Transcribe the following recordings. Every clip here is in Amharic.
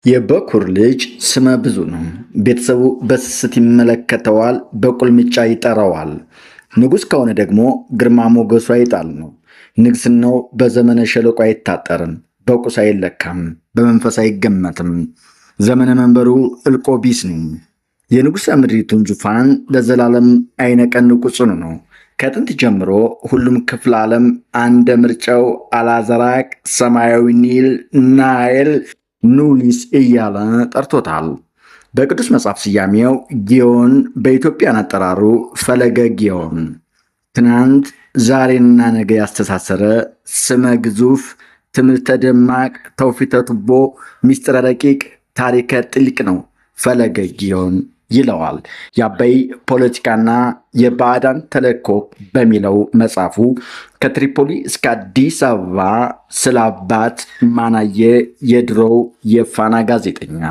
የበኩር ልጅ ስመ ብዙ ነው። ቤተሰቡ በስስት ይመለከተዋል፣ በቁልምጫ ይጠራዋል። ንጉሥ ከሆነ ደግሞ ግርማ ሞገሱ አይጣል ነው። ንግስናው በዘመነ ሸለቆ አይታጠርም፣ በቁስ አይለካም፣ በመንፈስ አይገመትም። ዘመነ መንበሩ እልቆ ቢስ ነው። የንጉሠ ምድሪቱን ዙፋን ለዘላለም አይነቀንቁ ጽኑ ነው። ከጥንት ጀምሮ ሁሉም ክፍለ ዓለም አንደ ምርጫው አላዘራቅ፣ ሰማያዊ ኒል፣ ናይል ኑሊስ እያለ ጠርቶታል። በቅዱስ መጽሐፍ ስያሜው ጊዮን፣ በኢትዮጵያን አጠራሩ ፈለገ ጊዮን። ትናንት ዛሬንና ነገ ያስተሳሰረ ስመ ግዙፍ፣ ትምህርተ ደማቅ፣ ተውፊተ ቱቦ፣ ሚስጥረ ረቂቅ፣ ታሪከ ጥልቅ ነው ፈለገ ጊዮን ይለዋል። የአባይ ፖለቲካና የባዕዳን ተልዕኮ በሚለው መጽሐፉ ከትሪፖሊ እስከ አዲስ አበባ ስለ አባት ማናየ የድሮው የፋና ጋዜጠኛ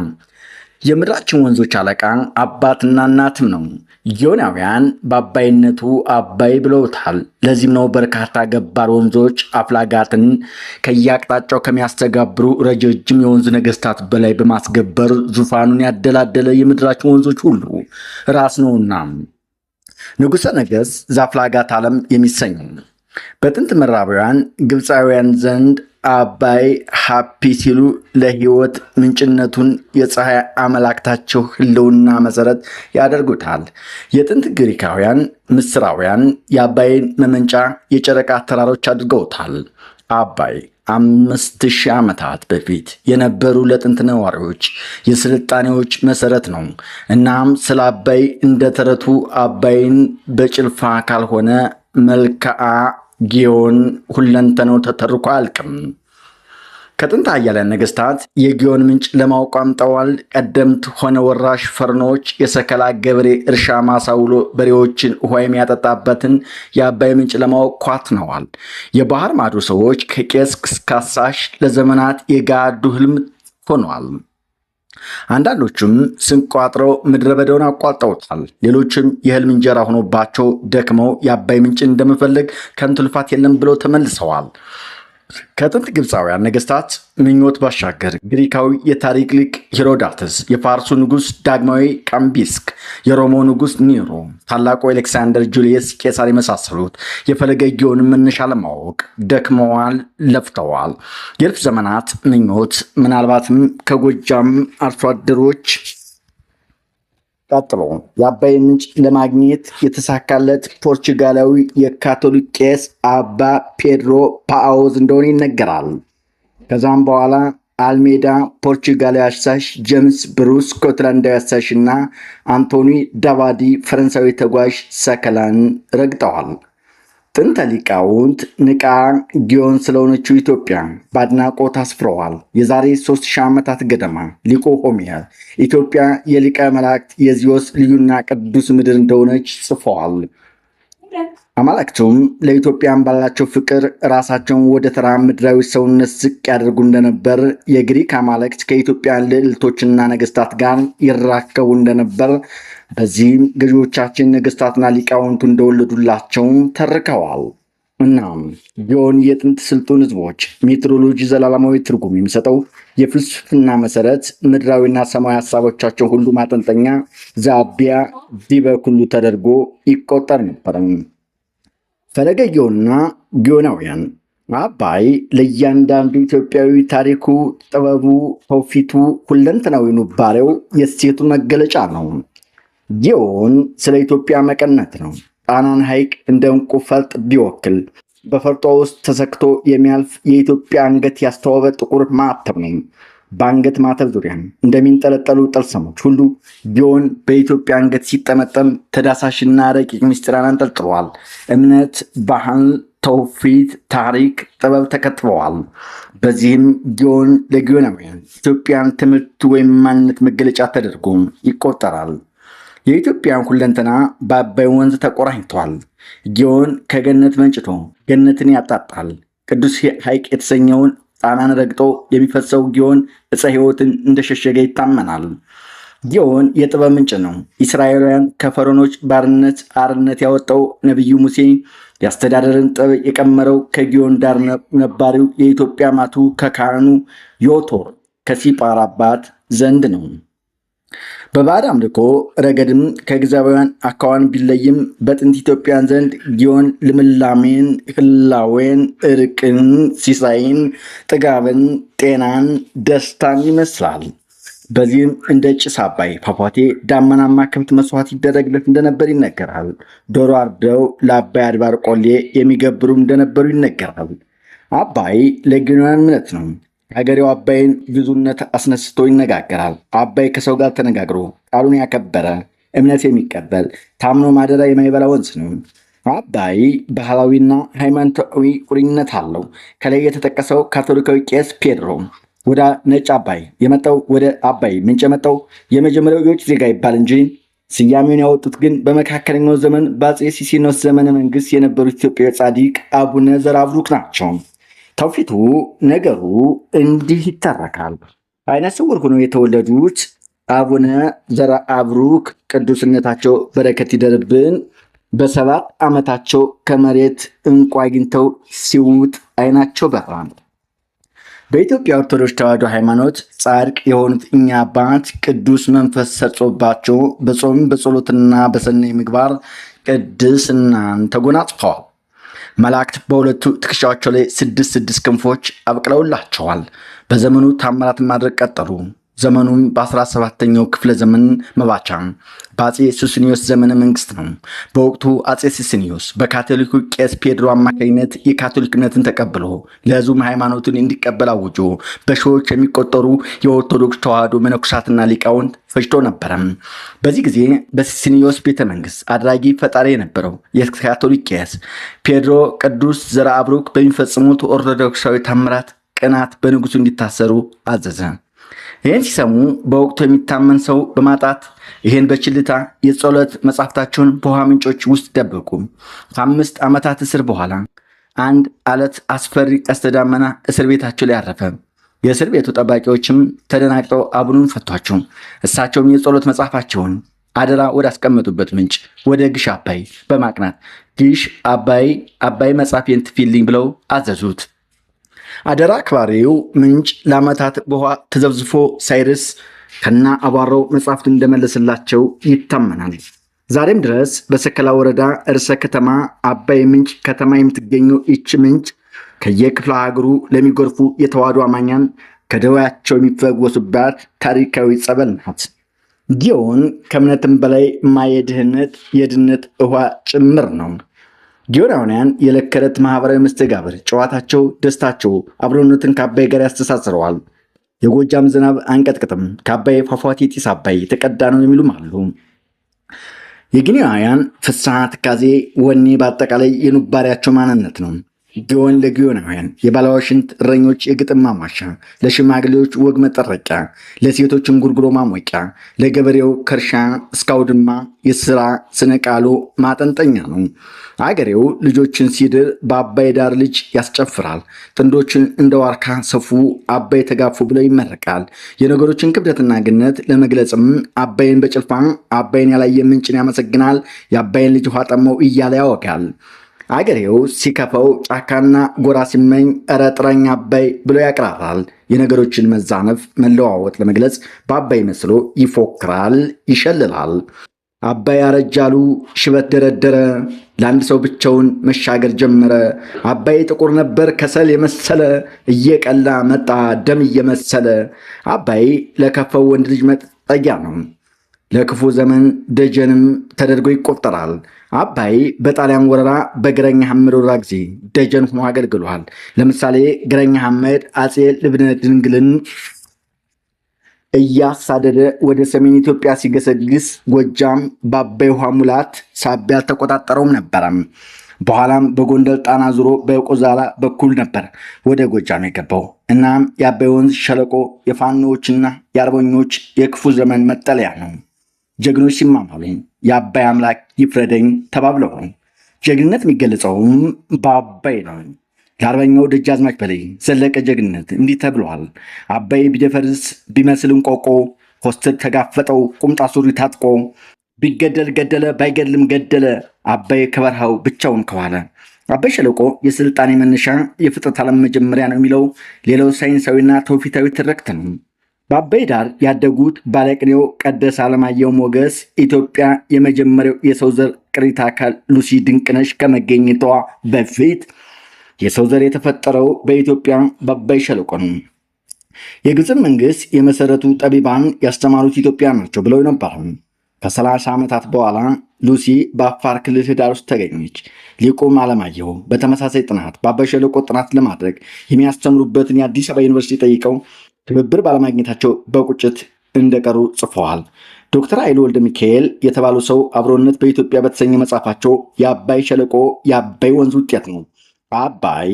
የምድራችን ወንዞች አለቃ አባትና እናትም ነው። ጊዮናውያን በአባይነቱ አባይ ብለውታል። ለዚህም ነው በርካታ ገባር ወንዞች አፍላጋትን ከየአቅጣጫው ከሚያስተጋብሩ ረጃጅም የወንዝ ነገስታት በላይ በማስገበር ዙፋኑን ያደላደለ የምድራችን ወንዞች ሁሉ ራስ ነውና ንጉሠ ነገሥት ዘአፍላጋት ዓለም የሚሰኙ በጥንት ምዕራባውያን ግብፃውያን ዘንድ አባይ ሀፒ ሲሉ ለሕይወት ምንጭነቱን የፀሐይ አመላክታቸው ህልውና መሰረት ያደርጉታል። የጥንት ግሪካውያን ምስራውያን የአባይን መመንጫ የጨረቃ ተራሮች አድርገውታል። አባይ 5000 ዓመታት በፊት የነበሩ ለጥንት ነዋሪዎች የስልጣኔዎች መሰረት ነው። እናም ስለ አባይ እንደ ተረቱ አባይን በጭልፋ ካልሆነ መልክዓ ጊዮን ሁለንተናው ተተርኮ አያልቅም። ከጥንት ኃያላን ነገስታት የጊዮን ምንጭ ለማወቅ አምጠዋል። ቀደምት ሆነ ወራሽ ፈርኖች የሰከላ ገበሬ እርሻ ማሳ ውሎ በሬዎችን ውሃ የሚያጠጣበትን የአባይ ምንጭ ለማወቅ ኳትነዋል። የባህር ማዶ ሰዎች ከቄስ እስከ አሳሽ ለዘመናት የጋዱ ህልም ሆነዋል። አንዳንዶቹም ስንቅ ቋጥረው ምድረ በዳውን አቋርጠውታል። ሌሎችም የህልም እንጀራ ሆኖባቸው ደክመው የአባይ ምንጭ እንደመፈለግ ከንቱ ልፋት የለም ብለው ተመልሰዋል። ከጥንት ግብፃውያን ነገስታት ምኞት ባሻገር ግሪካዊ የታሪክ ሊቅ ሄሮዳተስ፣ የፋርሱ ንጉሥ ዳግማዊ ቃምቢስክ፣ የሮሞ ንጉሥ ኒሮ፣ ታላቁ አሌክሳንደር ጁልየስ ቄሳር የመሳሰሉት የፈለገ ጊዮንን መነሻ ለማወቅ ደክመዋል፣ ለፍተዋል። የእልፍ ዘመናት ምኞት ምናልባትም ከጎጃም አርሶ አደሮች ቀጥሎ የአባይ ምንጭ ለማግኘት የተሳካለት ፖርቹጋላዊ የካቶሊክ ቄስ አባ ፔድሮ ፓአዎዝ እንደሆነ ይነገራል። ከዛም በኋላ አልሜዳ ፖርቹጋላዊ አሳሽ፣ ጄምስ ብሩስ ስኮትላንዳዊ አሳሽ እና አንቶኒ ዳቫዲ ፈረንሳዊ ተጓዥ ሰከላን ረግጠዋል። ጥንተ ሊቃውንት ንቃ ጊዮን ስለሆነችው ኢትዮጵያ በአድናቆት አስፍረዋል። የዛሬ 3000 ዓመታት ገደማ ሊቁ ሆሜር ኢትዮጵያ የሊቀ መላእክት የዚዮስ ልዩና ቅዱስ ምድር እንደሆነች ጽፈዋል። አማልክቱም ለኢትዮጵያን ባላቸው ፍቅር ራሳቸውን ወደ ተራ ምድራዊ ሰውነት ዝቅ ያደርጉ እንደነበር፣ የግሪክ አማልክት ከኢትዮጵያን ልዕልቶችና ነገስታት ጋር ይራከቡ እንደነበር፣ በዚህም ገዢዎቻችን ነገስታትና ሊቃውንቱ እንደወለዱላቸው ተርከዋል። እናም ጊዮን የጥንት ስልጡን ህዝቦች ሜትሮሎጂ ዘላለማዊ ትርጉም የሚሰጠው የፍልስፍና መሰረት፣ ምድራዊና ሰማያዊ ሀሳቦቻቸው ሁሉ ማጠንጠኛ ዛቢያ ዲበ ኩሉ ተደርጎ ይቆጠር ነበር። ፈለገ ጊዮንና ጊዮናውያን አባይ ለእያንዳንዱ ኢትዮጵያዊ ታሪኩ፣ ጥበቡ፣ ተውፊቱ፣ ሁለንተናዊ ኑባሬው የእሴቱ መገለጫ ነው። ጊዮን ስለ ኢትዮጵያ መቀነት ነው። ጣናን ሐይቅ እንደ ዕንቁ ፈርጥ ቢወክል በፈርጧ ውስጥ ተሰክቶ የሚያልፍ የኢትዮጵያ አንገት ያስተዋበ ጥቁር ማተብ ነው። በአንገት ማተብ ዙሪያ እንደሚንጠለጠሉ ጠልሰሞች ሁሉ ጊዮን በኢትዮጵያ አንገት ሲጠመጠም ተዳሳሽና ረቂቅ ምስጢራን አንጠልጥለዋል። እምነት፣ ባህል፣ ተውፊት፣ ታሪክ፣ ጥበብ ተከትበዋል። በዚህም ጊዮን ለጊዮናውያን ኢትዮጵያን ትምህርት ወይም ማንነት መገለጫ ተደርጎ ይቆጠራል። የኢትዮጵያን ሁለንተና በአባይ ወንዝ ተቆራኝቷል። ጊዮን ከገነት መንጭቶ ገነትን ያጣጣል። ቅዱስ ሐይቅ የተሰኘውን ጣናን ረግጦ የሚፈሰው ጊዮን ዕፀ ሕይወትን እንደሸሸገ ይታመናል። ጊዮን የጥበብ ምንጭ ነው። እስራኤላውያን ከፈርዖኖች ባርነት አርነት ያወጣው ነቢዩ ሙሴ የአስተዳደርን ጥበብ የቀመረው ከጊዮን ዳር ነባሪው የኢትዮጵያ ማቱ ከካህኑ ዮቶር ከሲጳር አባት ዘንድ ነው። በባዕድ አምልኮ ረገድም ከግዛውያን አካዋን ቢለይም በጥንት ኢትዮጵያን ዘንድ ጊዮን ልምላሜን፣ ህላዌን፣ እርቅን፣ ሲሳይን፣ ጥጋብን፣ ጤናን፣ ደስታን ይመስላል። በዚህም እንደ ጭስ አባይ ፏፏቴ ዳመናማ ከብት መስዋዕት ይደረግለት እንደነበር ይነገራል። ዶሮ አርደው ለአባይ አድባር ቆሌ የሚገብሩ እንደነበሩ ይነገራል። አባይ ለጊዮናውያን እምነት ነው። ሀገሬው አባይን ብዙነት አስነስቶ ይነጋገራል። አባይ ከሰው ጋር ተነጋግሮ ቃሉን ያከበረ እምነት የሚቀበል ታምኖ ማደራ የማይበላ ወንዝ ነው። አባይ ባህላዊና ሃይማኖታዊ ቁርኝነት አለው። ከላይ የተጠቀሰው ካቶሊካዊ ቄስ ፔድሮ ወደ ነጭ አባይ የመጣው ወደ አባይ ምንጭ የመጣው የመጀመሪያው የውጭ ዜጋ ይባል እንጂ ስያሜውን ያወጡት ግን በመካከለኛው ዘመን በአፄ ሲሲኖስ ዘመነ መንግስት የነበሩት ኢትዮጵያዊ ጻዲቅ አቡነ ዘርአብሩክ ናቸው። ተውፊቱ ነገሩ እንዲህ ይተረካል። አይነ ስውር ሆነው የተወለዱት አቡነ ዘርአብሩክ ቅዱስነታቸው በረከት ይደርብን በ7 ዓመታቸው ከመሬት ዕንቁ አግኝተው ሲውጥ አይናቸው በራ። በኢትዮጵያ ኦርቶዶክስ ተዋሕዶ ሃይማኖት ጻድቅ የሆኑት እኛ አባት ቅዱስ መንፈስ ሰርጾባቸው በጾም በጸሎትና በሰናይ ምግባር ቅድስናን ተጎናጽፈዋል። መላእክት በሁለቱ ትከሻዎቻቸው ላይ 6 ክንፎች አብቅለውላቸዋል። በዘመኑ ታምራትን ማድረግ ቀጠሉ። ዘመኑም በ17ኛው ክፍለ ዘመን መባቻ በአፄ ሱስንዮስ ዘመነ መንግስት ነው። በወቅቱ አፄ ሱስንዮስ በካቶሊኩ ቄስ ፔድሮ አማካኝነት የካቶሊክነትን ተቀብሎ ለሕዝቡም ሃይማኖቱን እንዲቀበል አውጆ በሺዎች የሚቆጠሩ የኦርቶዶክስ ተዋሕዶ መነኮሳትና ሊቃውንት ፈጅቶ ነበረ። በዚህ ጊዜ በሱስንዮስ ቤተ መንግስት አድራጊ ፈጣሪ የነበረው የካቶሊክ ቄስ ፔድሮ ቅዱስ ዘርአብሩክ በሚፈጽሙት ኦርቶዶክሳዊ ታምራት ቅናት በንጉሱ እንዲታሰሩ አዘዘ። ይህን ሲሰሙ በወቅቱ የሚታመን ሰው በማጣት ይህን በችልታ የጸሎት መጽሐፍታቸውን በውሃ ምንጮች ውስጥ ደበቁ። ከ5 ዓመታት እስር በኋላ አንድ አለት አስፈሪ ቀስተ ደመና እስር ቤታቸው ላይ አረፈ። የእስር ቤቱ ጠባቂዎችም ተደናግጠው አቡኑን ፈቷቸው። እሳቸውም የጸሎት መጽሐፋቸውን አደራ ወደ አስቀመጡበት ምንጭ ወደ ግሽ አባይ በማቅናት ግሽ አባይ መጽሐፌን ትፊልኝ ብለው አዘዙት። አደራ አክባሪው ምንጭ ለዓመታት በውሃ ተዘብዝፎ ሳይርስ ከና አቧራው መጽሐፍቱን እንደመለስላቸው ይታመናል። ዛሬም ድረስ በሰከላ ወረዳ እርሰ ከተማ አባይ ምንጭ ከተማ የምትገኘው ይች ምንጭ ከየክፍለ ሀገሩ ለሚጎርፉ የተዋሕዶ አማኛን ከደዌያቸው የሚፈወሱባት ታሪካዊ ጸበል ናት። ጊዮን ከእምነትም በላይ ማየድህነት የድነት ውሃ ጭምር ነው። ጊዮናውያን የዕለት ከዕለት ማህበራዊ መስተጋብር፣ ጨዋታቸው፣ ደስታቸው አብሮነትን ከአባይ ጋር ያስተሳስረዋል። የጎጃም ዝናብ አንቀጥቅጥም ከአባይ ፏፏቴ ጢስ አባይ የተቀዳ ነው የሚሉም አሉ። የጊዮናውያን ፍስሐ፣ ትካዜ፣ ወኔ በአጠቃላይ የኑባሪያቸው ማንነት ነው። ጊዮን ለጊዮናውያን የባለዋሽንት እረኞች የግጥም ማሟሻ፣ ለሽማግሌዎች ወግ መጠረቂያ፣ ለሴቶችም ጉርጉሮ ማሞቂያ፣ ለገበሬው ከእርሻ እስከ አውድማ የስራ ስነ ቃሉ ማጠንጠኛ ነው። አገሬው ልጆችን ሲድር በአባይ ዳር ልጅ ያስጨፍራል። ጥንዶችን እንደ ዋርካ ሰፉ አባይ ተጋፉ ብለው ይመረቃል። የነገሮችን ክብደትና ግነት ለመግለጽም አባይን በጭልፋ አባይን ያላየ ምንጭን ያመሰግናል። የአባይን ልጅ ውሃ ጠማው እያለ ያወጋል። አገሬው ሲከፈው ጫካና ጎራ ሲመኝ እረ ጥረኝ አባይ ብሎ ያቅራራል። የነገሮችን መዛነፍ መለዋወጥ ለመግለጽ በአባይ መስሎ ይፎክራል፣ ይሸልላል። አባይ አረጃሉ ሽበት ደረደረ፣ ለአንድ ሰው ብቻውን መሻገር ጀመረ። አባይ ጥቁር ነበር ከሰል የመሰለ፣ እየቀላ መጣ ደም እየመሰለ። አባይ ለከፈው ወንድ ልጅ መጠጊያ ነው፣ ለክፉ ዘመን ደጀንም ተደርጎ ይቆጠራል። አባይ በጣሊያን ወረራ በግረኛ ሐመድ ወረራ ጊዜ ደጀን ሆኖ አገልግሏል። ለምሳሌ ግረኛ ሐመድ አፄ ልብነ ድንግልን እያሳደደ ወደ ሰሜን ኢትዮጵያ ሲገሰግስ ጎጃም በአባይ ውሃ ሙላት ሳቢያ አልተቆጣጠረውም ነበረም። በኋላም በጎንደር ጣና ዙሮ በቆዛላ በኩል ነበር ወደ ጎጃም የገባው። እናም የአባይ ወንዝ ሸለቆ የፋኖዎችና የአርበኞች የክፉ ዘመን መጠለያ ነው። ጀግኖች ሲማማሉ የአባይ አምላክ ይፍረደኝ ተባብለው ነው። ጀግንነት የሚገለጸውም በአባይ ነው። ለአርበኛው ደጃዝማች በላይ ዘለቀ ጀግንነት እንዲህ ተብሏል። አባይ ቢደፈርስ ቢመስል እንቆቆ፣ ሆስተር ተጋፈጠው ቁምጣ ሱሪ ታጥቆ፣ ቢገደል ገደለ ባይገድልም ገደለ፣ አባይ ከበረሃው ብቻውን ከዋለ። አባይ ሸለቆ የስልጣኔ መነሻ የፍጥረት ዓለም መጀመሪያ ነው የሚለው ሌላው ሳይንሳዊና ትውፊታዊ ትርክት ነው። በአባይ ዳር ያደጉት ባለቅኔው ቀደስ አለማየሁ ሞገስ ኢትዮጵያ የመጀመሪያው የሰው ዘር ቅሪተ አካል ሉሲ ድንቅነሽ ከመገኘቷ በፊት የሰው ዘር የተፈጠረው በኢትዮጵያ በአባይ ሸለቆ ነው። የግብፅን መንግስት የመሰረቱ ጠቢባን ያስተማሩት ኢትዮጵያ ናቸው ብለው ነበር። ከ30 ዓመታት በኋላ ሉሲ በአፋር ክልል ህዳር ውስጥ ተገኘች። ሊቁም አለማየሁ በተመሳሳይ ጥናት በአባይ ሸለቆ ጥናት ለማድረግ የሚያስተምሩበትን የአዲስ አበባ ዩኒቨርሲቲ ጠይቀው ትብብር ባለማግኘታቸው በቁጭት እንደቀሩ ጽፈዋል። ዶክተር ኃይሉ ወልደ ሚካኤል የተባሉ ሰው አብሮነት በኢትዮጵያ በተሰኘ መጽሐፋቸው የአባይ ሸለቆ የአባይ ወንዝ ውጤት ነው። አባይ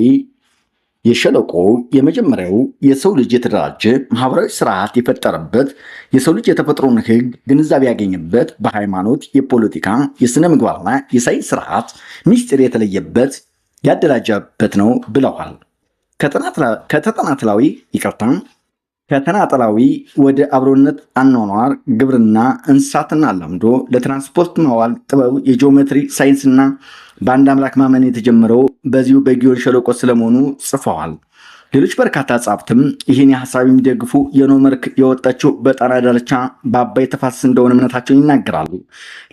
የሸለቆ የመጀመሪያው የሰው ልጅ የተደራጀ ማህበራዊ ስርዓት የፈጠረበት፣ የሰው ልጅ የተፈጥሮን ህግ ግንዛቤ ያገኘበት፣ በሃይማኖት፣ የፖለቲካ፣ የስነ ምግባርና የሳይንስ ስርዓት ሚስጥር የተለየበት ያደራጀበት ነው ብለዋል። ከተናጠላዊ ወደ አብሮነት አኗኗር ግብርና እንስሳትና አላምዶ ለትራንስፖርት ማዋል ጥበብ የጂኦሜትሪ ሳይንስና በአንድ አምላክ ማመን የተጀመረው በዚሁ በጊዮን ሸለቆ ስለመሆኑ ጽፈዋል። ሌሎች በርካታ ጸሐፍትም ይህን የሐሳብ የሚደግፉ የኖህ መርከብ የወጣችው በጣና ዳርቻ በአባይ ተፋሰስ እንደሆነ እምነታቸውን ይናገራሉ።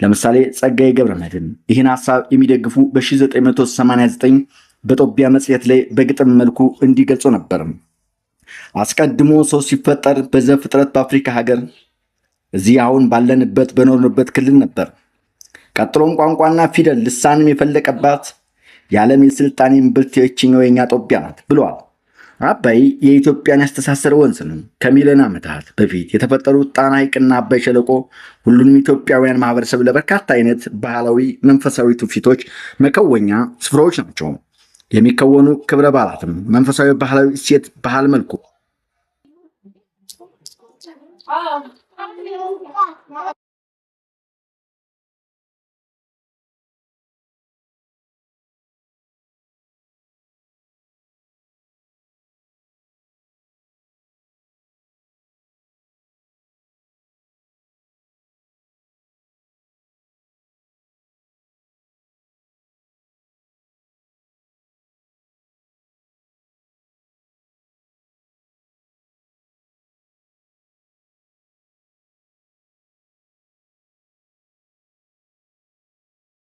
ለምሳሌ ጸጋዬ ገብረመድኅን ይህን ሐሳብ የሚደግፉ በ1989 በጦቢያ መጽሔት ላይ በግጥም መልኩ እንዲገልጹ ነበር። አስቀድሞ ሰው ሲፈጠር በዘፍጥረት በአፍሪካ ሀገር እዚህ አሁን ባለንበት በኖርንበት ክልል ነበር። ቀጥሎም ቋንቋና ፊደል ልሳንም የፈለቀባት የዓለም የስልጣኔ እምብርት ይህችኛው የኛ ጦቢያ ናት ብለዋል። አባይ የኢትዮጵያን ያስተሳሰረ ወንዝ ነው። ከሚሊዮን ዓመታት በፊት የተፈጠሩት ጣና ሐይቅና አባይ ሸለቆ ሁሉንም ኢትዮጵያውያን ማህበረሰብ ለበርካታ አይነት ባህላዊ፣ መንፈሳዊ ትውፊቶች መከወኛ ስፍራዎች ናቸው። የሚከወኑ ክብረ በዓላትም መንፈሳዊ፣ ባህላዊ እሴት ባህል መልኩ